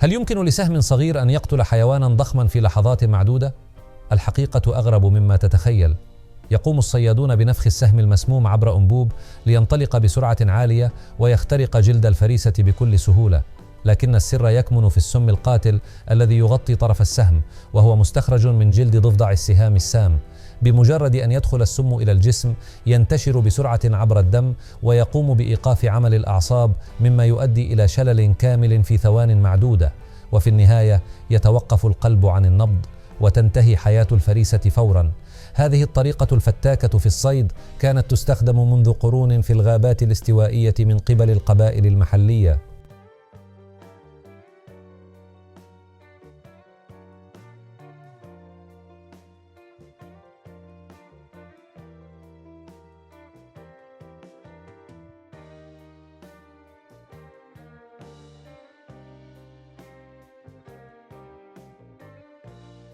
هل يمكن لسهم صغير أن يقتل حيوانا ضخما في لحظات معدودة؟ الحقيقة أغرب مما تتخيل. يقوم الصيادون بنفخ السهم المسموم عبر أنبوب لينطلق بسرعة عالية ويخترق جلد الفريسة بكل سهولة، لكن السر يكمن في السم القاتل الذي يغطي طرف السهم، وهو مستخرج من جلد ضفدع السهام السام. بمجرد أن يدخل السم إلى الجسم ينتشر بسرعة عبر الدم ويقوم بإيقاف عمل الأعصاب، مما يؤدي إلى شلل كامل في ثوان معدودة، وفي النهاية يتوقف القلب عن النبض وتنتهي حياة الفريسة فوراً. هذه الطريقة الفتاكة في الصيد كانت تستخدم منذ قرون في الغابات الاستوائية من قبل القبائل المحلية.